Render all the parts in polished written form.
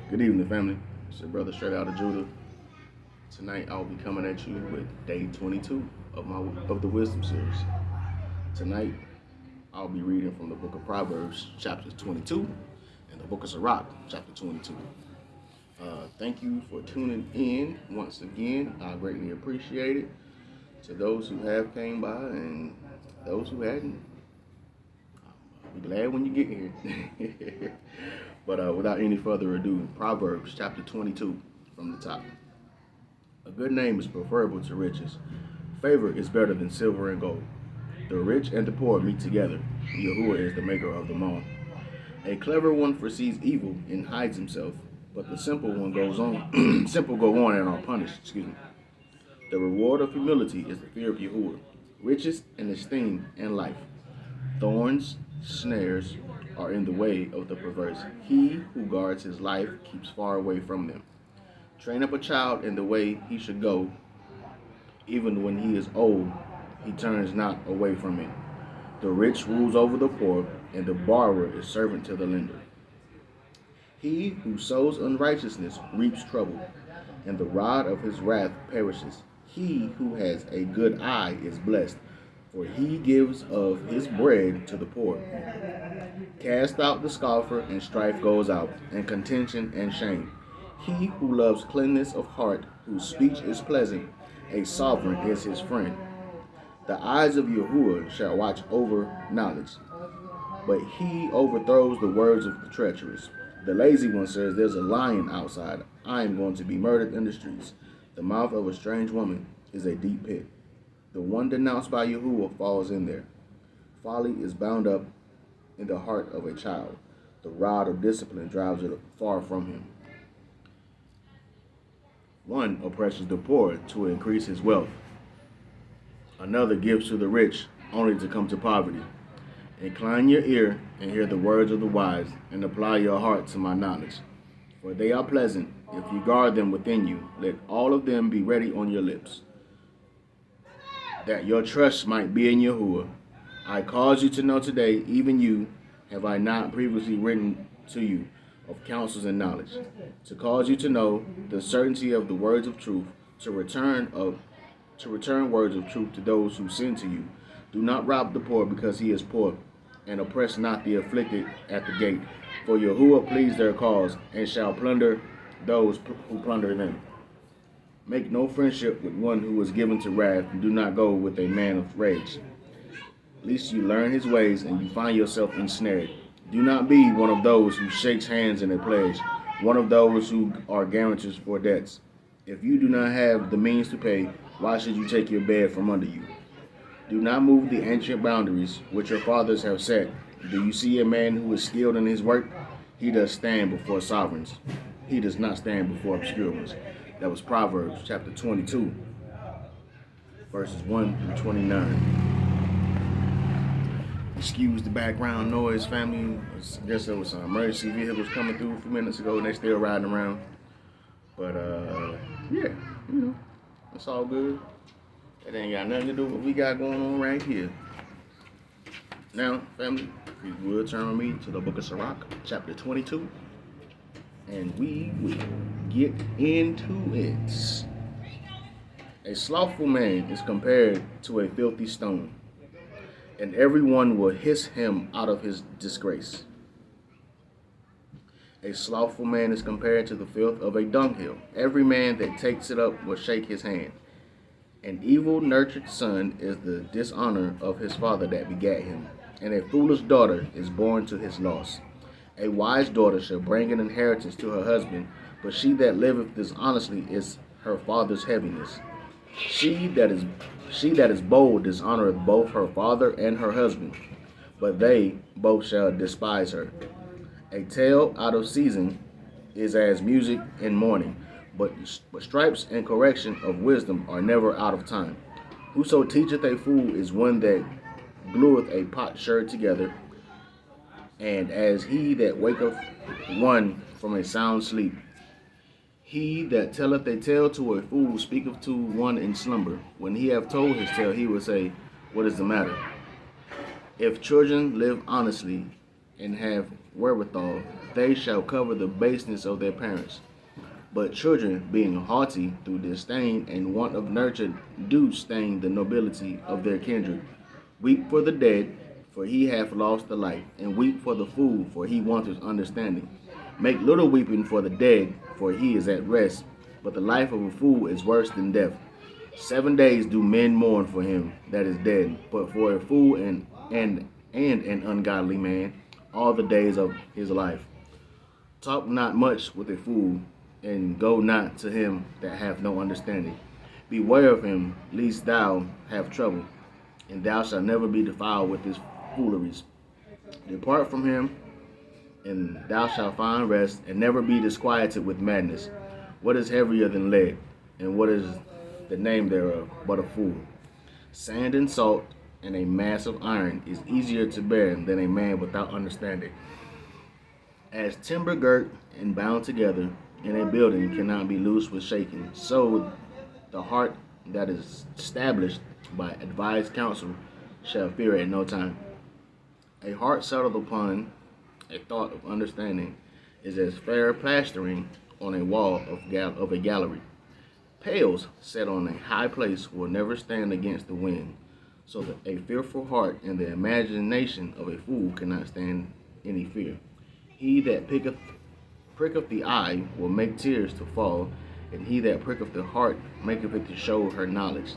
Good evening, family. It's your brother straight out of Judah. Tonight I'll be coming at you with day 22 of the Wisdom series. Tonight I'll be reading from the book of Proverbs, chapter 22, and the book of Sirach, chapter 22. Thank you for tuning in once again. I greatly appreciate it. To those who have came by and those who hadn't, I'll be glad when you get here. But without any further ado, Proverbs chapter 22 from the top. A good name is preferable to riches. Favor is better than silver and gold. The rich and the poor meet together. Yahuwah is the maker of them all. A clever one foresees evil and hides himself, but the simple one goes on. Simple go on and are punished. The reward of humility is the fear of Yahuwah. Riches and esteem and life. Thorns, snares are in the way of the perverse. He who guards his life keeps far away from them. Train up a child in the way he should go. Even when he is old, he turns not away from it. The rich rules over the poor, and the borrower is servant to the lender. He who sows unrighteousness reaps trouble, and the rod of his wrath perishes. He who has a good eye is blessed, for he gives of his bread to the poor. Cast out the scoffer, and strife goes out, and contention and shame. He who loves cleanness of heart, whose speech is pleasant, a sovereign is his friend. The eyes of Yahuwah shall watch over knowledge, but he overthrows the words of the treacherous. The lazy one says, "There's a lion outside. I am going to be murdered in the streets." The mouth of a strange woman is a deep pit. The one denounced by Yahuwah falls in there. Folly is bound up in the heart of a child. The rod of discipline drives it far from him. One oppresses the poor to increase his wealth. Another gives to the rich only to come to poverty. Incline your ear and hear the words of the wise, and apply your heart to my knowledge. For they are pleasant, if you guard them within you. Let all of them be ready on your lips, that your trust might be in Yahuwah. I cause you to know today, even you, have I not previously written to you of counsels and knowledge, to cause you to know the certainty of the words of truth, to return words of truth to those who send to you. Do not rob the poor because he is poor, and oppress not the afflicted at the gate. For Yahuwah pleads their cause, and shall plunder those who plunder them. Make no friendship with one who is given to wrath, and do not go with a man of rage, lest you learn his ways and you find yourself ensnared. Do not be one of those who shakes hands in a pledge, one of those who are guarantors for debts. If you do not have the means to pay, why should you take your bed from under you? Do not move the ancient boundaries which your fathers have set. Do you see a man who is skilled in his work? He does stand before sovereigns. He does not stand before obscure ones. That was Proverbs chapter 22, verses 1 through 29. Excuse the background noise, family. I guess there was some emergency vehicles coming through a few minutes ago, and they're still riding around. But, yeah, it's all good. It ain't got nothing to do with what we got going on right here. Now, family, if you would turn with me to the book of Sirach, chapter 22, and we will get into it. A slothful man is compared to a filthy stone, and everyone will hiss him out of his disgrace. A slothful man is compared to the filth of a dunghill. Every man that takes it up will shake his hand. An evil-nurtured son is the dishonor of his father that begat him, and a foolish daughter is born to his loss. A wise daughter shall bring an inheritance to her husband, but she that liveth dishonestly is her father's heaviness. She that is bold dishonoreth both her father and her husband, but they both shall despise her. A tale out of season is as music in mourning, but stripes and correction of wisdom are never out of time. Whoso teacheth a fool is one that glueth a potsherd together, and as he that waketh one from a sound sleep. He that telleth a tale to a fool speaketh to one in slumber. When he hath told his tale, he will say, "What is the matter?" If children live honestly and have wherewithal, they shall cover the baseness of their parents. But children, being haughty through disdain and want of nurture, do stain the nobility of their kindred. Weep for the dead, for he hath lost the life, and weep for the fool, for he wanteth understanding. Make little weeping for the dead, for he is at rest, but the life of a fool is worse than death. 7 days do men mourn for him that is dead, but for a fool and an ungodly man, all the days of his life. Talk not much with a fool, and go not to him that hath no understanding. Beware of him, lest thou have trouble, and thou shalt never be defiled with his fooleries. Depart from him, and thou shalt find rest, and never be disquieted with madness. What is heavier than lead, and what is the name thereof but a fool? Sand and salt and a mass of iron is easier to bear than a man without understanding. As timber girt and bound together in a building cannot be loosed with shaking, so the heart that is established by advised counsel shall fear at no time. A heart settled upon a thought of understanding is as fair plastering on a wall of a gallery. Pails set on a high place will never stand against the wind, so that a fearful heart and the imagination of a fool cannot stand any fear. He that pricketh the eye will make tears to fall, and he that pricketh the heart maketh it to show her knowledge.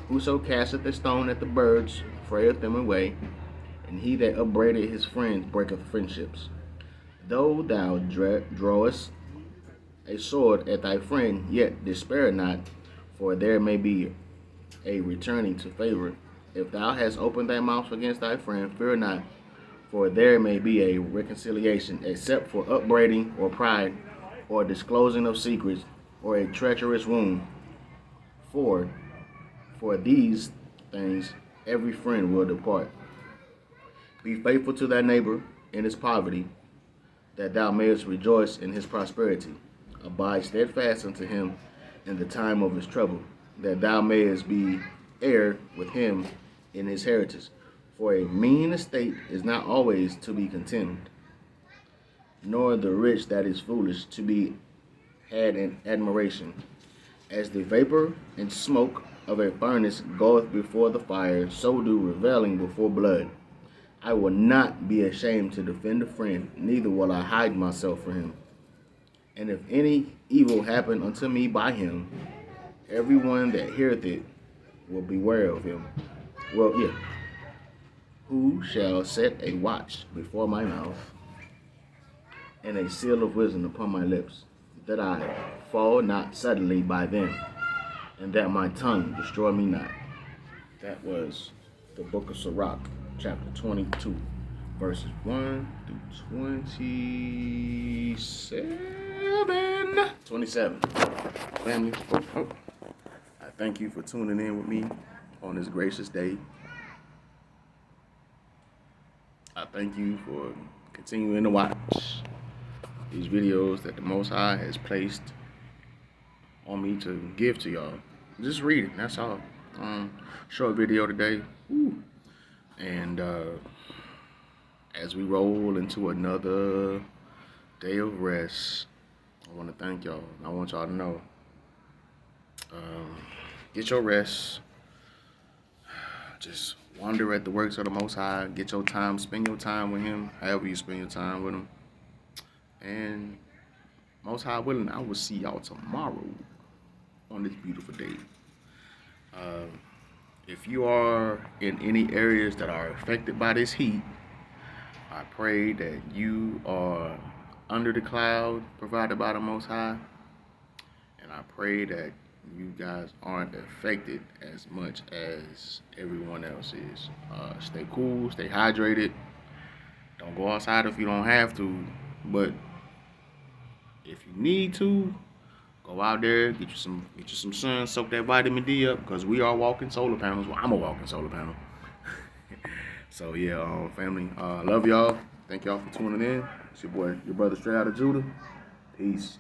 Whoso casteth a stone at the birds frayeth them away, and he that upbraideth his friends breaketh friendships. Though thou drawest a sword at thy friend, yet despair not, for there may be a returning to favor. If thou hast opened thy mouth against thy friend, fear not, for there may be a reconciliation, except for upbraiding or pride, or disclosing of secrets, or a treacherous wound. For these things every friend will depart. Be faithful to thy neighbor in his poverty, that thou mayest rejoice in his prosperity. Abide steadfast unto him in the time of his trouble, that thou mayest be heir with him in his heritage. For a mean estate is not always to be contemned, nor the rich that is foolish to be had in admiration. As the vapor and smoke of a furnace goeth before the fire, so do reveling before blood. I will not be ashamed to defend a friend, neither will I hide myself from him. And if any evil happen unto me by him, everyone that heareth it will beware of him. Who shall set a watch before my mouth, and a seal of wisdom upon my lips, that I fall not suddenly by them, and that my tongue destroy me not. That was the book of Sirach, chapter 22, verses 1 through 27. Family, I thank you for tuning in with me on this gracious day. I thank you for continuing to watch these videos that the Most High has placed on me to give to y'all. Just read it, that's all. Short video today. And as we roll into another day of rest, I want to thank y'all. I want y'all to know, get your rest. Just wander at the works of the Most High. Get your time, spend your time with him, however you spend your time with him. And Most High willing, I will see y'all tomorrow on this beautiful day. If you are in any areas that are affected by this heat, I pray that you are under the cloud provided by the Most High. And I pray that you guys aren't affected as much as everyone else is. Stay cool, stay hydrated. Don't go outside if you don't have to, but if you need to, go out there, get you some sun, soak that vitamin D up, because we are walking solar panels. Well, I'm a walking solar panel. So yeah, family, love y'all. Thank y'all for tuning in. It's your brother straight out of Judah. Peace.